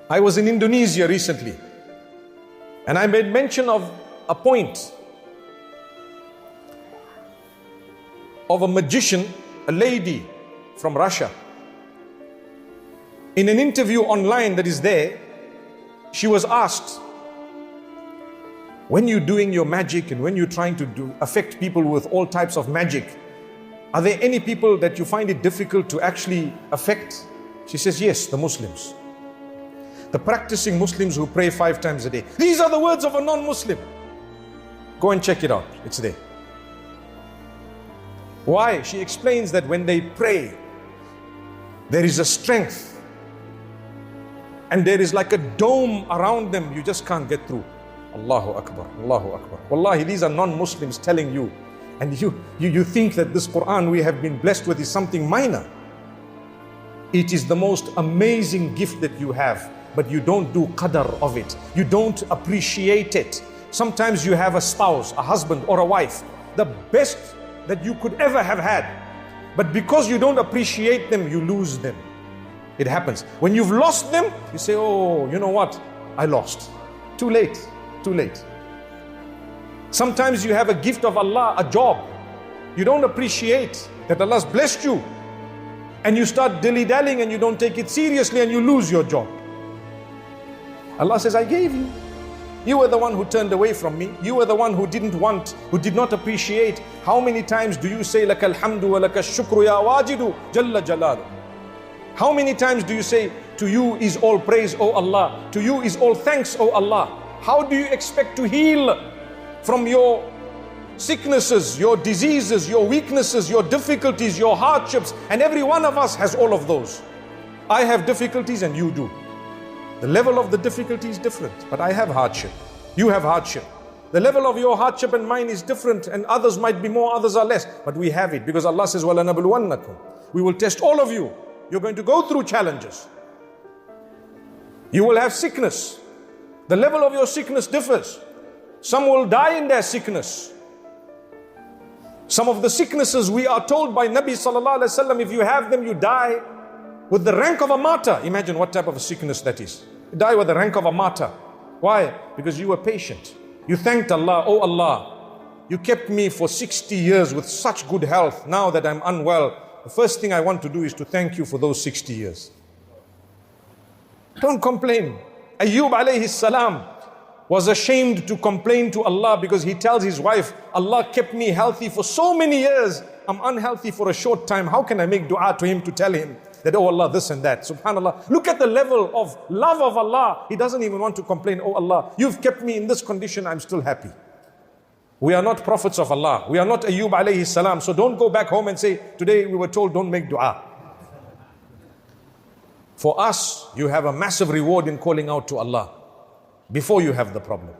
I was in Indonesia recently, and I made mention of a point of a magician, a lady from Russia. In an interview online that is there, she was asked, when you're doing your magic and when you're trying to affect people with all types of magic, are there any people that you find it difficult to actually affect? She says, yes, the Muslims. The practicing Muslims who pray 5 times a day. These are the words of a non-Muslim. Go and check it out, it's there. Why? She explains that when they pray, there is a strength and there is like a dome around them, you just can't get through. Allahu Akbar, Allahu Akbar. Wallahi, these are non-Muslims telling you, and you think that this Quran we have been blessed with is something minor. It is the most amazing gift that you have, but you don't do qadr of it. You don't appreciate it. Sometimes you have a spouse, a husband or a wife, the best that you could ever have had. But because you don't appreciate them, you lose them. It happens. When you've lost them, you say, oh, you know what? I lost. Too late, too late. Sometimes you have a gift of Allah, a job. You don't appreciate that Allah's blessed you. And you start dilly-dallying and you don't take it seriously and you lose your job. Allah says, I gave you. You were the one who turned away from me. You were the one who didn't want, who did not appreciate. How many times do you say, Laka alhamdu wa laka shukru ya wajidu jalla jalalu? How many times do you say, to you is all praise, O Allah. To you is all thanks, O Allah. How do you expect to heal from your sicknesses, your diseases, your weaknesses, your difficulties, your hardships? And every one of us has all of those. I have difficulties and you do. The level of the difficulty is different, but I have hardship. You have hardship. The level of your hardship and mine is different, and others might be more, others are less, but we have it because Allah says, وَلَنَبْلُوَنَّكُمْ. We will test all of you. You're going to go through challenges. You will have sickness. The level of your sickness differs. Some will die in their sickness. Some of the sicknesses we are told by Nabi sallallahu alaihi wasallam, if you have them, you die with the rank of a martyr. Imagine what type of a sickness that is. You die with the rank of a martyr. Why? Because you were patient. You thanked Allah, oh Allah, you kept me for 60 years with such good health. Now that I'm unwell, the first thing I want to do is to thank you for those 60 years. Don't complain. Ayyub alayhi salam was ashamed to complain to Allah because he tells his wife, Allah kept me healthy for so many years. I'm unhealthy for a short time. How can I make dua to him to tell him that, oh Allah, this and that? Subhanallah. Look at the level of love of Allah. He doesn't even want to complain, oh Allah, you've kept me in this condition, I'm still happy. We are not prophets of Allah. We are not Ayyub alayhi salam. So don't go back home and say, today we were told don't make dua. For us, you have a massive reward in calling out to Allah before you have the problem.